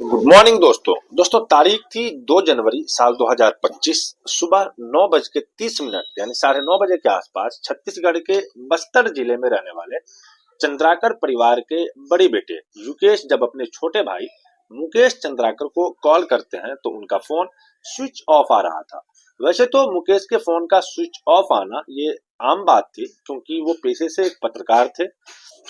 Good morning दोस्तों तारीख थी 2 जनवरी साल 2025। सुबह 9:30 यानी 9:30 के आसपास छत्तीसगढ़ के बस्तर जिले में रहने वाले चंद्राकर परिवार के बड़े बेटे युकेश जब अपने छोटे भाई मुकेश चंद्राकर को कॉल करते हैं तो उनका फोन स्विच ऑफ आ रहा था। वैसे तो मुकेश के फोन का स्विच ऑफ आना ये आम बात थी, क्योंकि वो पेशे से एक पत्रकार थे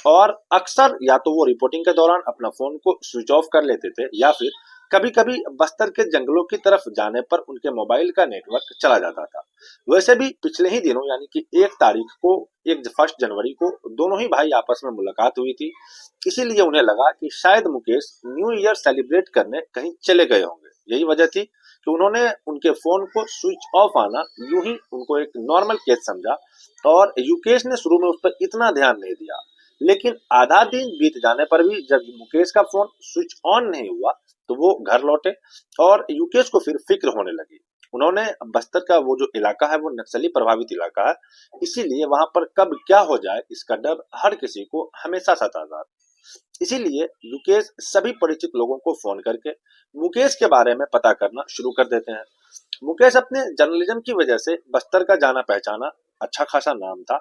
और अक्सर या तो वो रिपोर्टिंग के दौरान अपना फोन को स्विच ऑफ कर लेते थे या फिर कभी कभी बस्तर के जंगलों की तरफ जाने पर उनके मोबाइल का नेटवर्क चला जाता था। वैसे भी पिछले ही दिनों यानी कि 1 तारीख को 1 जनवरी को दोनों ही भाई आपस में मुलाकात हुई थी, इसीलिए उन्हें लगा कि शायद मुकेश न्यू ईयर सेलिब्रेट करने कहीं चले गए होंगे। यही वजह थी कि उन्होंने उनके फोन को स्विच ऑफ आना यूं ही उनको एक नॉर्मल केस समझा और युकेश ने शुरू में उस पर इतना ध्यान नहीं दिया। लेकिन आधा दिन बीत जाने पर भी जब मुकेश का फोन स्विच ऑन नहीं हुआ तो वो घर लौटे और युकेश को फिर फिक्र होने लगी। उन्होंने बस्तर का वो जो इलाका है वो नक्सली प्रभावित इलाका है, इसीलिए वहां पर कब क्या हो जाए इसका डर हर किसी को हमेशा सताता। इसीलिए युकेश सभी परिचित लोगों को फोन करके मुकेश के बारे में पता करना शुरू कर देते हैं। मुकेश अपने जर्नलिज्म की वजह से बस्तर का जाना पहचाना अच्छा खासा नाम था,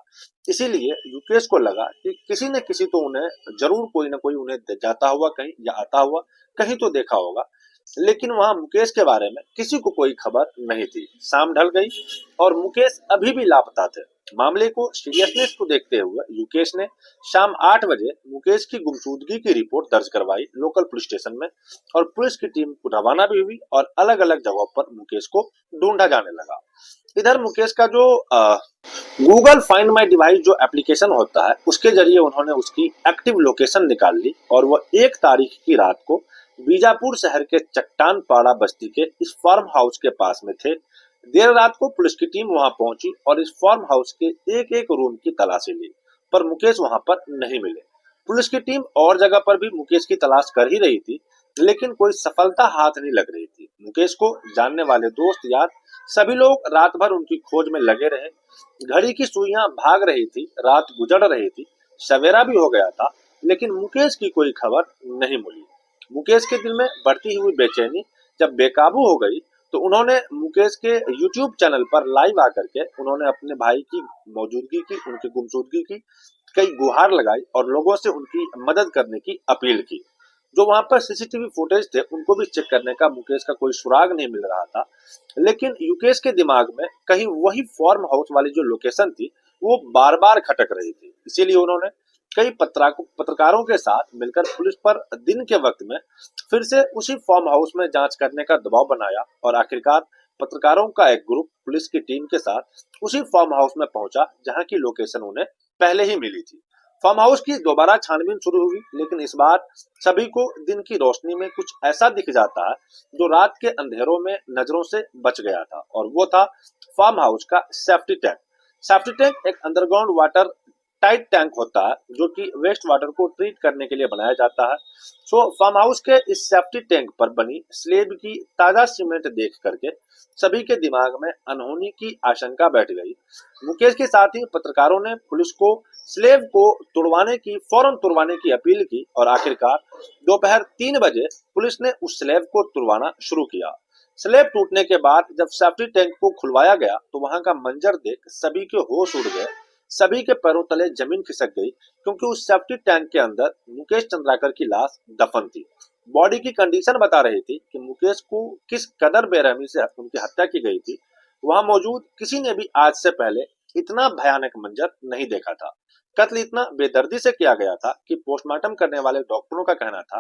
इसीलिए युकेश को लगा कि किसी न किसी तो उन्हें जरूर कोई न कोई उन्हें जाता हुआ कहीं या आता हुआ कहीं तो देखा होगा। लेकिन वहां मुकेश के बारे में किसी को कोई खबर नहीं थी। शाम ढल गई और मुकेश अभी भी लापता थे। मामले को सीरियसनेस को देखते हुए युकेश ने शाम 8 बजे मुकेश की गुमशुदगी की रिपोर्ट दर्ज करवाई लोकल पुलिस स्टेशन में और पुलिस की टीम को रवाना भी हुई और अलग अलग जगहों पर मुकेश को ढूंढा जाने लगा। इधर मुकेश का जो गूगल फाइंड माई डिवाइस जो एप्लीकेशन होता है उसके जरिए उन्होंने उसकी एक्टिव लोकेशन निकाल ली और वह 1 तारीख की रात को बीजापुर शहर के चट्टान पाड़ा बस्ती के इस फार्म हाउस के पास में थे। देर रात को पुलिस की टीम वहां पहुंची और इस फार्म हाउस के एक एक रूम की तलाशी ली, पर मुकेश वहां पर नहीं मिले। पुलिस की टीम और जगह पर भी मुकेश की तलाश कर ही रही थी, लेकिन कोई सफलता हाथ नहीं लग रही थी। मुकेश को जानने वाले दोस्त यार सभी लोग रात भर उनकी खोज में लगे रहे। घड़ी की सुइयां भाग रही थी, रात गुजर रही थी, सवेरा भी हो गया था, लेकिन मुकेश की कोई खबर नहीं मिली। मुकेश के दिल में बढ़ती हुई बेचैनी जब बेकाबू हो गई तो उन्होंने मुकेश के यूट्यूब चैनल पर लाइव आकर के उन्होंने अपने भाई की मौजूदगी की, उनकी गुमशुदगी की कई गुहार लगाई और लोगों से उनकी मदद करने की अपील की। जो वहां पर सीसीटीवी फुटेज थे उनको भी चेक करने का मुकेश का कोई सुराग नहीं मिल रहा था, लेकिन युकेश के दिमाग में कहीं वही फार्म हाउस वाली जो लोकेशन थी वो बार बार खटक रही थी। इसीलिए उन्होंने कई पत्रकारों के साथ मिलकर पुलिस पर दिन के वक्त में फिर से उसी फार्म हाउस में जांच करने का दबाव बनाया और आखिरकार पत्रकारों का एक ग्रुप पुलिस की टीम के साथ उसी फार्म हाउस में पहुंचा जहां की लोकेशन उन्हें पहले ही मिली थी। फार्म हाउस की दोबारा छानबीन शुरू हुई, लेकिन इस बार सभी को दिन की रोशनी में कुछ ऐसा दिख जाता है जो रात के अंधेरों में नजरों से बच गया था, और वो था फार्म हाउस का सेफ्टी टैंक। सेफ्टी टैंक एक अंडरग्राउंड वाटर टाइट टैंक होता है जो कि वेस्ट वाटर को ट्रीट करने के लिए बनाया जाता है। फार्म हाउस के इस सेफ्टी टैंक पर बनी स्लेब की ताजा सीमेंट देख करके सभी के दिमाग में अनहोनी की आशंका बैठ गई। मुकेश के साथ ही पत्रकारों ने पुलिस को स्लेब को फौरन तुड़वाने की अपील की और आखिरकार दोपहर 3 बजे पुलिस ने उस स्लेब को तुड़वाना शुरू किया। स्लेब टूटने के बाद जब सेफ्टी टैंक को खुलवाया गया तो वहां का मंजर देख सभी के होश उड़ गए। सभी के पैरों तले जमीन खिसक गई, क्योंकि उस सेफ्टी टैंक के अंदर मुकेश चंद्राकर की लाश दफन थी। बॉडी की कंडीशन बता रही थी कि मुकेश को किस कदर बेरहमी से उनकी हत्या की गई थी। वहां मौजूद किसी ने भी आज से पहले इतना भयानक मंजर नहीं देखा था। कत्ल इतना बेदर्दी से किया गया था कि पोस्टमार्टम करने वाले डॉक्टरों का कहना था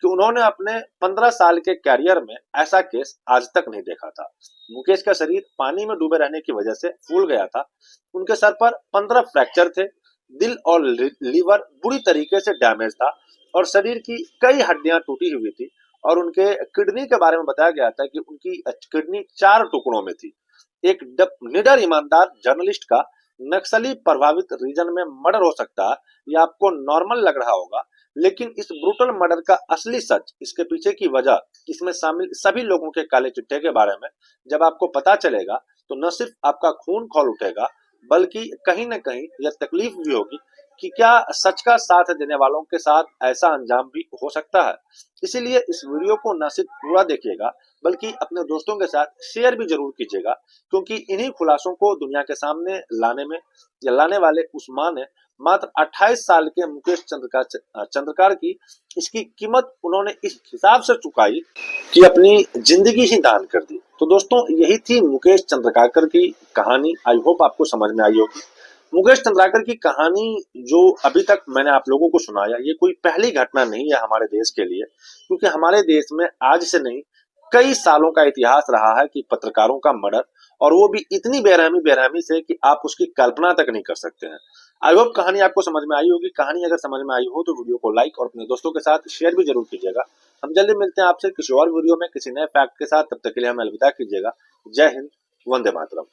कि उन्होंने अपने 15 साल के कैरियर में ऐसा केस आज तक नहीं देखा था। मुकेश का शरीर पानी में डूबे रहने की वजह से फूल गया था। उनके सर पर 15 फ्रैक्चर थे, दिल और लीवर बुरी तरीके से डैमेज था और शरीर की कई हड्डियां टूटी हुई थी। और उनके किडनी के बारे में बताया गया था कि उनकी किडनी 4 टुकड़ों में थी। एक निडर ईमानदार जर्नलिस्ट का नक्सली प्रभावित रीजन में मर्डर हो सकता है, ये आपको नॉर्मल लग रहा होगा, लेकिन इस ब्रूटल मर्डर का असली सच, इसके पीछे की वजह, इसमें शामिल सभी लोगों के काले चिट्ठे के बारे में जब आपको पता चलेगा तो न सिर्फ आपका खून खौल उठेगा, बल्कि कहीं न कहीं यह तकलीफ भी होगी कि क्या सच का साथ देने वालों के साथ ऐसा अंजाम भी हो सकता है। इसीलिए इस वीडियो को न सिर्फ पूरा देखिएगा बल्कि अपने दोस्तों के साथ शेयर भी जरूर कीजिएगा, क्योंकि इन्हीं खुलासों को दुनिया के सामने लाने में या लाने वाले उस्मान ने मात्र 28 साल के मुकेश चंद्रकार की इसकी कीमत उन्होंने इस हिसाब से चुकाई कि अपनी जिंदगी ही दान कर दी। तो दोस्तों, यही थी मुकेश चंद्रकाकर की कहानी। आई होप आपको समझ में आई होगी। मुकेश चंद्राकर की कहानी जो अभी तक मैंने आप लोगों को सुनाया, ये कोई पहली घटना नहीं है हमारे देश के लिए, क्योंकि हमारे देश में आज से नहीं कई सालों का इतिहास रहा है कि पत्रकारों का मर्डर, और वो भी इतनी बेरहमी से कि आप उसकी कल्पना तक नहीं कर सकते हैं। आई होप कहानी आपको समझ में आई होगी। कहानी अगर समझ में आई हो तो वीडियो को लाइक और अपने दोस्तों के साथ शेयर भी जरूर कीजिएगा। हम जल्दी मिलते हैं आपसे किसी और वीडियो में किसी नए फैक्ट के साथ। तब तक के लिए हमें अलविदा कीजिएगा। जय हिंद, वंदे मातरम।